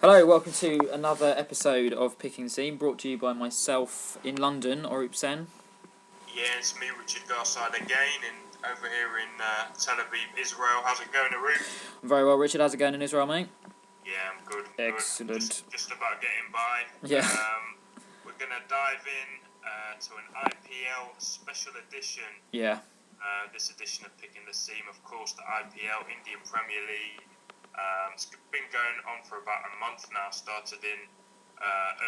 Hello, welcome to another episode of Picking the Scene, brought to you by myself in London, Orup Sen. Yeah, it's me, Richard Garside again, and over here in Tel Aviv, Israel. How's it going, Arup? I'm very well, Richard. How's it going in Israel, mate? Yeah, I'm good. Excellent. Just about getting by. Yeah. We're going to dive in to an IPL special edition. Yeah. This edition of Picking the Scene, of course, the IPL, Indian Premier League. It's been going on for about a month now, started in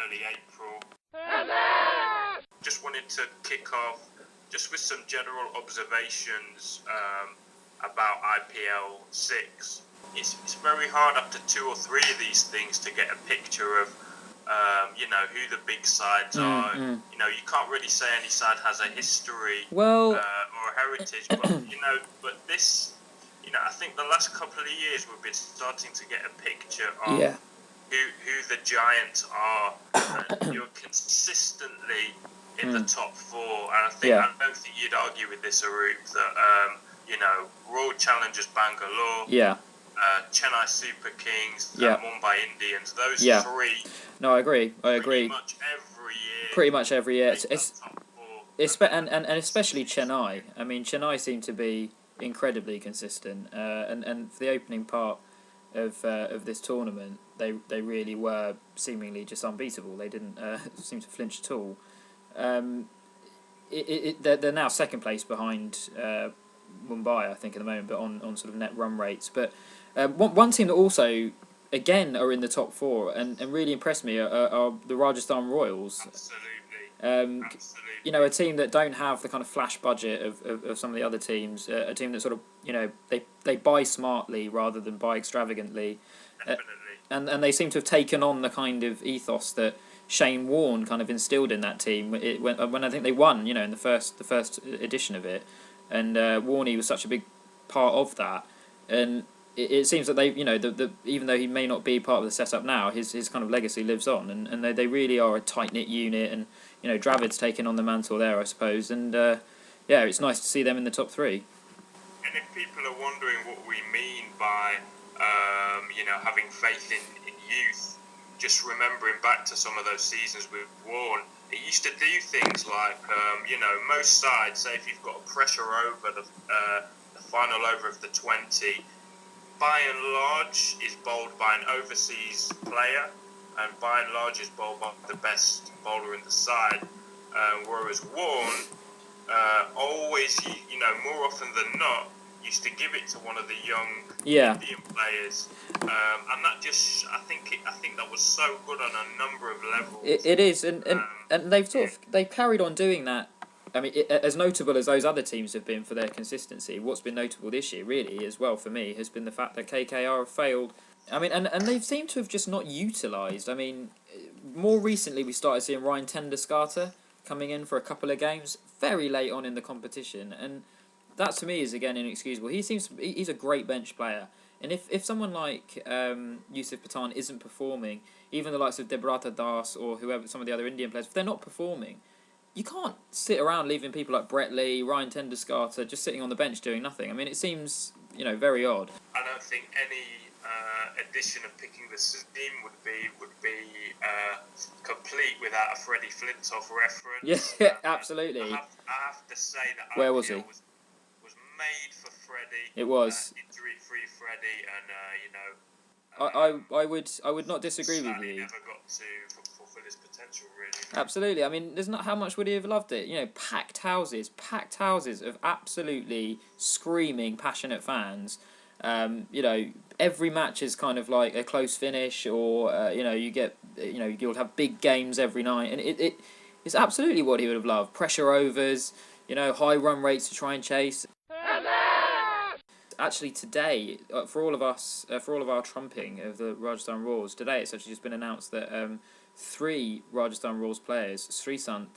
early April. Just wanted to kick off just with some general observations about IPL 6. It's very hard after 2 or 3 of these things to get a picture of who the big sides are. You can't really say any side has a history or a heritage, but this, I think the last couple of years we've been starting to get a picture of who the giants are. You're consistently in the top 4, and I don't think you'd argue with this, Arup, that Royal Challengers Bangalore, Chennai Super Kings, Mumbai Indians, those 3. No, I agree. Pretty much every year. And especially Chennai. I mean, Chennai seem to be incredibly consistent, and for the opening part of this tournament, they really were seemingly just unbeatable. They didn't seem to flinch at all. They're now second place behind Mumbai, I think, at the moment, but on sort of net run rates. But one team that also, again, are in the top 4 and really impressed me are the Rajasthan Royals. Absolutely. A team that don't have the kind of flash budget of some of the other teams. A team that sort of, they buy smartly rather than buy extravagantly. Definitely. And they seem to have taken on the kind of ethos that Shane Warne kind of instilled in that team when I think they won, in the first edition of it. And Warney was such a big part of that. And it seems that they, even though he may not be part of the setup now, his kind of legacy lives on, and they really are a tight-knit unit, and Dravid's taken on the mantle there, I suppose, and it's nice to see them in the top 3. And if people are wondering what we mean by having faith in youth, just remembering back to some of those seasons with Warne, he used to do things like most sides, say if you've got a pressure over the final over of the 20, by and large is bowled by an overseas player, and by and large is bowled by the best bowler in the side. Whereas Warne always, more often than not, used to give it to one of the young Indian players, and that just, I think that was so good on a number of levels. It is, and they've carried on doing that. I mean, as notable as those other teams have been for their consistency, what's been notable this year, really, as well for me, has been the fact that KKR have failed. I mean, and they've seemed to have just not utilised. I mean, more recently we started seeing Ryan Tenderscarter coming in for a couple of games very late on in the competition, and that to me is again inexcusable. He's a great bench player, and if someone like Yusuf Pathan isn't performing, even the likes of Debrata Das or whoever, some of the other Indian players, if they're not performing, you can't sit around leaving people like Brett Lee, Ryan Tenderscarter just sitting on the bench doing nothing. I mean, it seems very odd. I don't think any edition of Picking the Scene would be complete without a Freddie Flintoff reference. Yeah, absolutely. I have to say that where was he? Was made for Freddie. It was injury-free Freddie, and I would not disagree with you. Never got to fulfill his potential, really. Absolutely. I mean, there's not how much would he have loved it? Packed houses of absolutely screaming, passionate fans. Every match is kind of like a close finish, or you'll have big games every night, and it's absolutely what he would have loved. Pressure overs, high run rates to try and chase. Actually, today, for all of our trumping of the Rajasthan Royals, today it's actually just been announced that 3 Rajasthan Royals players, Srisant,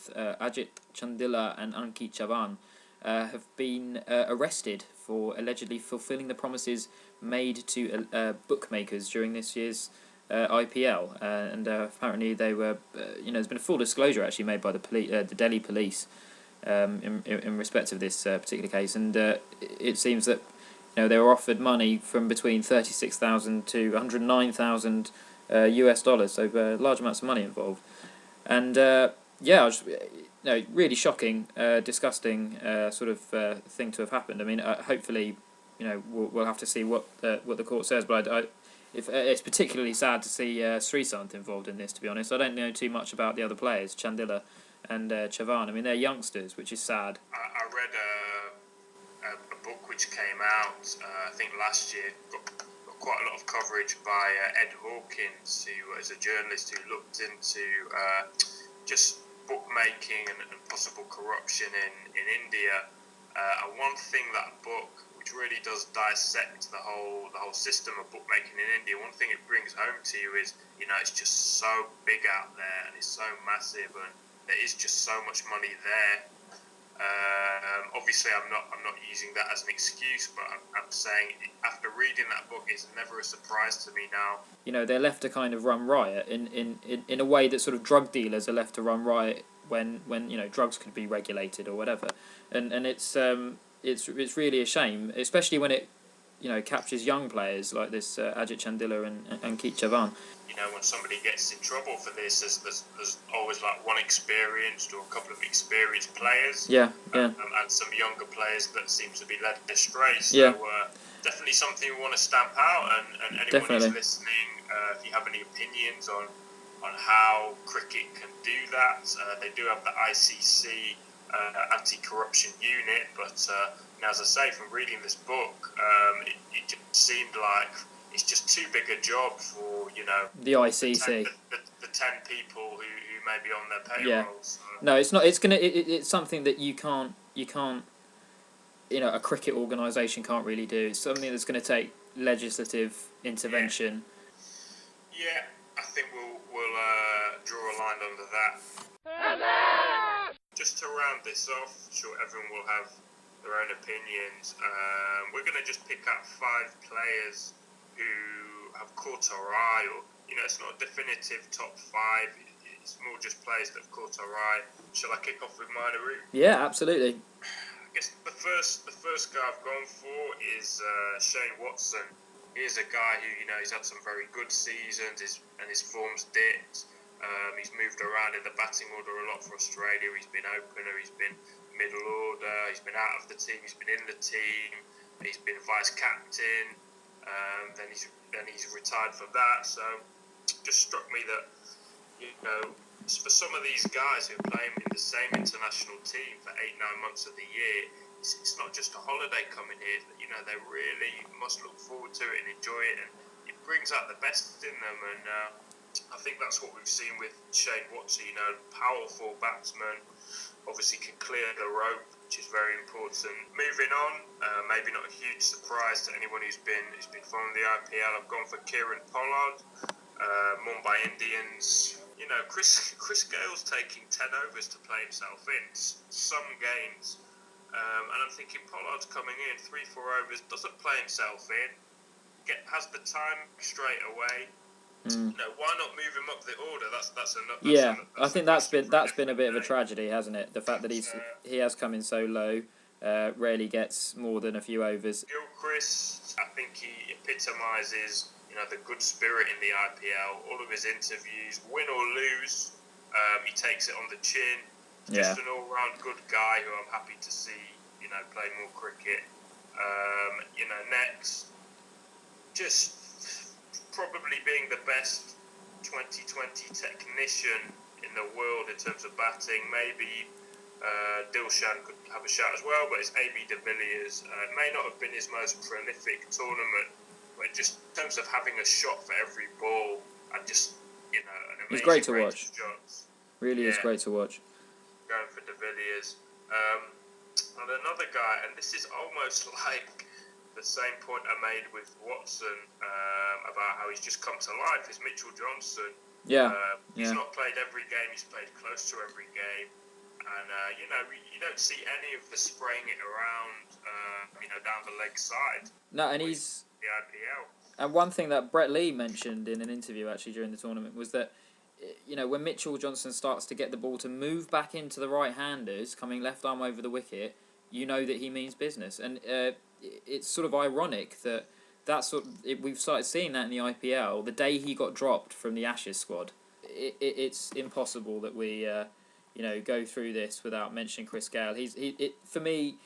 Ajit Chandila and Ankit Chavan, have been arrested for allegedly fulfilling the promises made to bookmakers during this year's IPL, and apparently they were, there's been a full disclosure actually made by the Delhi police in respect of this particular case, and it seems that they were offered money from between 36,000 to 109,000 US dollars, so large amounts of money involved. And really shocking, disgusting sort of thing to have happened. I mean, hopefully, we'll have to see what the court says. But it's particularly sad to see Srisanth involved in this. To be honest, I don't know too much about the other players, Chandila and Chavan. I mean, they're youngsters, which is sad. I read a book which came out, I think last year, got quite a lot of coverage by Ed Hawkins, who is a journalist who looked into just bookmaking and possible corruption in India. And one thing that book, which really does dissect the whole system of bookmaking in India, one thing it brings home to you is, it's just so big out there and it's so massive and there is just so much money there. Obviously, I'm not using that as an excuse, but I'm saying after reading that book, it's never a surprise to me now. They're left to kind of run riot in a way that sort of drug dealers are left to run riot when drugs could be regulated or whatever, and it's really a shame, especially when it captures young players like this Ajit Chandila and Keith Chavan. When somebody gets in trouble for this, there's always like one experienced or a couple of experienced players. Yeah. And some younger players that seem to be led astray. So definitely something we want to stamp out. And anyone who's listening, if you have any opinions on how cricket can do that, they do have the ICC anti-corruption unit. But as I say, from reading this book, it just seemed like it's just too big a job for the ICC, the 10 people who may be on their payroll. Yeah. So. No, it's not. It's something that you can't. A cricket organisation can't really do. It's something that's going to take legislative intervention. Yeah, I think we'll draw a line under that. Just to round this off, I'm sure everyone will have their own opinions. We're going to just pick out 5 players who have caught our eye, or it's not a definitive top 5. It's more just players that have caught our eye. Shall I kick off with mine, Aru? Yeah, absolutely. I guess the first guy I've gone for is Shane Watson. He's a guy who he's had some very good seasons, and his form's dipped. He's moved around in the batting order a lot for Australia. He's been opener, he's been middle order, he's been out of the team, he's been in the team, he's been vice captain. Then he's retired from that. So just struck me that for some of these guys who are playing in the same international team for 8-9 months of the year, it's not just a holiday coming here. They really must look forward to it and enjoy it, and it brings out the best in them. And I think that's what we've seen with Shane Watson. Powerful batsman, obviously can clear the rope, which is very important. Moving on, maybe not a huge surprise to anyone who's been following the IPL. I've gone for Kieran Pollard, Mumbai Indians. Chris Gale's taking 10 overs to play himself in some games, and I'm thinking Pollard's coming in 3-4 overs, doesn't play himself in, has the time straight away. Why not move him up the order? That's another. I think that's been a bit of a tragedy, hasn't it? The fact that he has come in so low, rarely gets more than a few overs. Gilchrist, I think he epitomises the good spirit in the IPL. All of his interviews, win or lose, he takes it on the chin. Just an all-round good guy who I'm happy to see play more cricket. Next, just probably being the best 2020 technician in the world in terms of batting. Maybe Dilshan could have a shout as well, but it's AB de Villiers. It may not have been his most prolific tournament, but just in terms of having a shot for every ball, and just an amazing He's great to watch. Shots. Really is great to watch. Going for de Villiers. And another guy, and this is almost like the same point I made with Watson about how he's just come to life, is Mitchell Johnson. He's not played every game, he's played close to every game. And, you don't see any of the spraying it around, down the leg side. No, and he's... The IPL. And one thing that Brett Lee mentioned in an interview actually during the tournament was that, when Mitchell Johnson starts to get the ball to move back into the right-handers, coming left arm over the wicket, that he means business. And it's sort of ironic that we've started seeing that in the IPL. The day he got dropped from the Ashes squad, it's impossible that we go through this without mentioning Chris Gale. For me,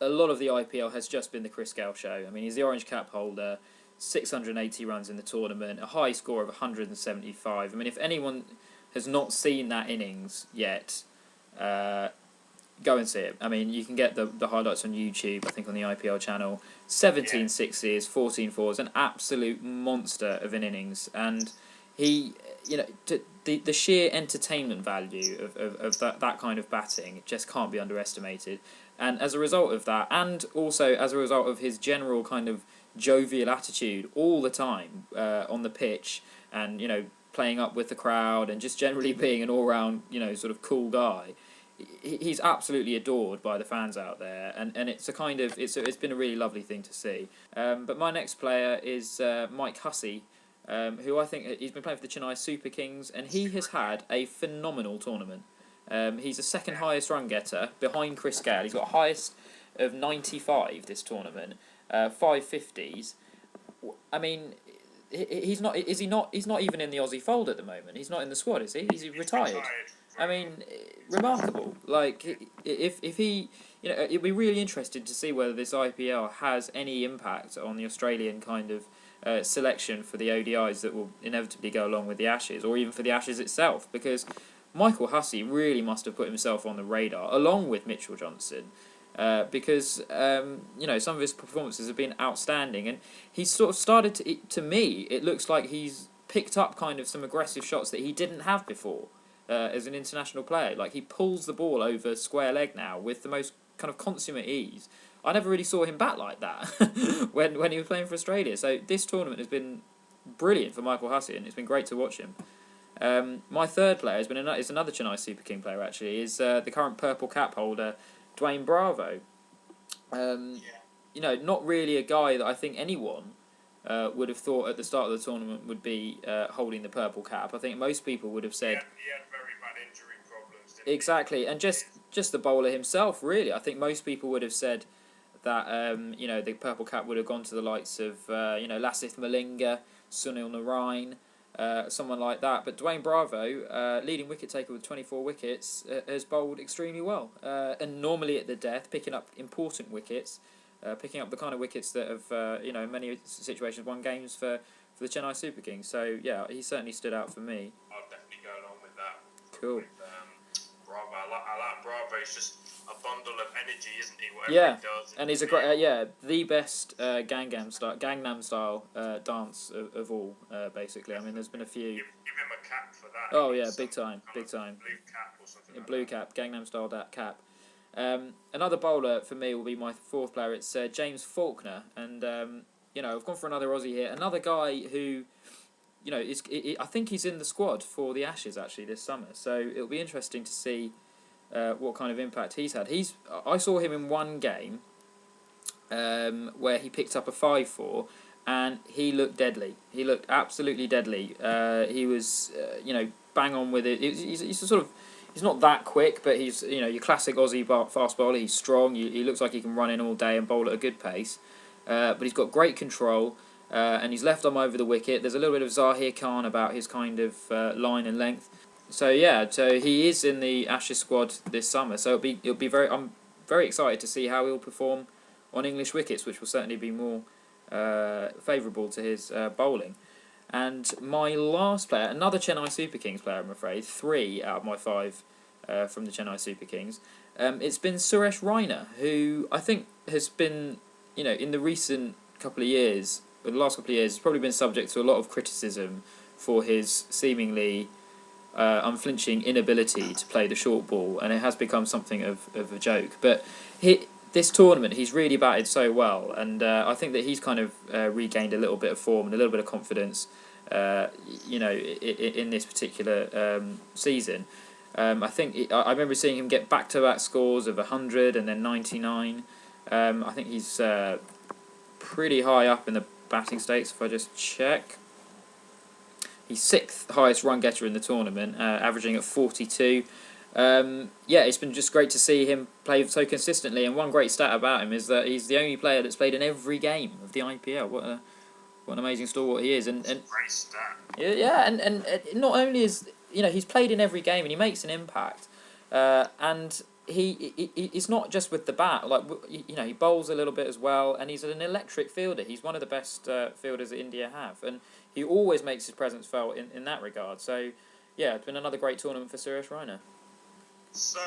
a lot of the IPL has just been the Chris Gale show. I mean, he's the orange cap holder, 680 runs in the tournament, a high score of 175. I mean, if anyone has not seen that innings yet, go and see it. I mean, you can get the highlights on YouTube, I think on the IPL channel. 17 sixes, 14 fours, an absolute monster of an innings. And he, the sheer entertainment value of that kind of batting just can't be underestimated. And as a result of that, and also as a result of his general kind of jovial attitude all the time on the pitch, and playing up with the crowd, and just generally being an all-round sort of cool guy, he's absolutely adored by the fans out there, and it's a kind of it's been a really lovely thing to see. But my next player is Mike Hussey, who I think he's been playing for the Chennai Super Kings, and he has had a phenomenal tournament. He's the second highest run getter behind Chris Gale. He's got a highest of 95 this tournament, 550s. I mean, he's not. Is he not? He's not even in the Aussie fold at the moment. He's not in the squad, is he? He's retired. I mean, remarkable. Like, if he, it'd be really interesting to see whether this IPL has any impact on the Australian kind of selection for the ODIs that will inevitably go along with the Ashes, or even for the Ashes itself, because Michael Hussey really must have put himself on the radar, along with Mitchell Johnson, because some of his performances have been outstanding, and he's sort of started to me, it looks like he's picked up kind of some aggressive shots that he didn't have before. As an international player, like, he pulls the ball over square leg now with the most kind of consummate ease. I never really saw him bat like that when he was playing for Australia. So this tournament has been brilliant for Michael Hussey, and it's been great to watch him. My third player is another Chennai Super King player. Actually, is the current purple cap holder, Dwayne Bravo. Not really a guy that I think anyone would have thought at the start of the tournament would be holding the purple cap. I think most people would have said he had very bad injury problems. Exactly, and just the bowler himself, really. I think most people would have said that the purple cap would have gone to the likes of Lasith Malinga, Sunil Narine, someone like that. But Dwayne Bravo, leading wicket taker with 24 wickets, has bowled extremely well, and normally at the death, picking up important wickets. Picking up the kind of wickets that have, in many situations, won games for the Chennai Super Kings. So, yeah, he certainly stood out for me. I'll definitely go along with that. Cool. With, Bravo. I like Bravo. He's just a bundle of energy, isn't he? Whatever he does. And he's a great, the best Gangnam style dance of all, basically. I mean, there's been a few. Give him a cap for that. Oh, yeah, big time. Blue cap or something like Blue that. cap, Gangnam style cap. Another bowler for me will be my fourth player. It's James Faulkner, and I've gone for another Aussie here. Another guy who, I think he's in the squad for the Ashes actually this summer. So it'll be interesting to see what kind of impact he's had. I saw him in one game where he picked up a 5-4, and he looked deadly. He looked absolutely deadly. He was bang on with it. He's a sort of. He's not that quick, but he's your classic Aussie fast bowler. He's strong. He looks like he can run in all day and bowl at a good pace. But he's got great control, and he's left arm over the wicket. There's a little bit of Zahir Khan about his kind of line and length. So he is in the Ashes squad this summer. So it'll be very. I'm very excited to see how he'll perform on English wickets, which will certainly be more favourable to his bowling. And my last player, another Chennai Super Kings player, I'm afraid, 3 out of my 5 from the Chennai Super Kings. It's been Suresh Raina, who I think has been, in the recent couple of years, or the last couple of years, has probably been subject to a lot of criticism for his seemingly unflinching inability to play the short ball, and it has become something of a joke. But this tournament, he's really batted so well, and I think that he's kind of regained a little bit of form and a little bit of confidence, in this particular season. I think I remember seeing him get back-to-back scores of 100 and then 99. I think he's pretty high up in the batting stakes, if I just check. He's 6th highest run getter in the tournament, averaging at 42. It's been just great to see him play so consistently, and one great stat about him is that he's the only player that's played in every game of the IPL. What an amazing stalwart he is, and Great stat. yeah, and not only is he's played in every game and he makes an impact, and he's not just with the bat. Like he bowls a little bit as well, and he's an electric fielder. He's one of the best fielders that India have, and he always makes his presence felt in that regard. So yeah, it's been another great tournament for Suresh Raina. So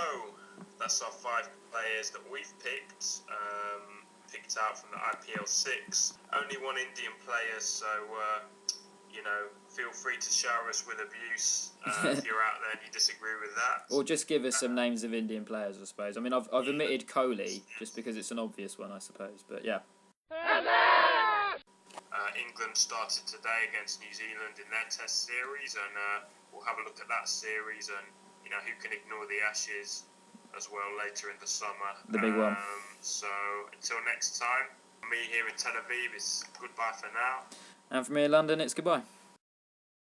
that's our 5 players that we've picked. Picked out from the IPL 6. Only one Indian player, so feel free to shower us with abuse if you're out there and you disagree with that. Or just give us some names of Indian players, I suppose. I mean, I've omitted Kohli just because it's an obvious one, I suppose. But yeah. England started today against New Zealand in their Test series, and we'll have a look at that series and who can ignore the Ashes as well later in the summer. The big one. So until next time, me here in Tel Aviv, it's goodbye for now. And from here in London, it's goodbye.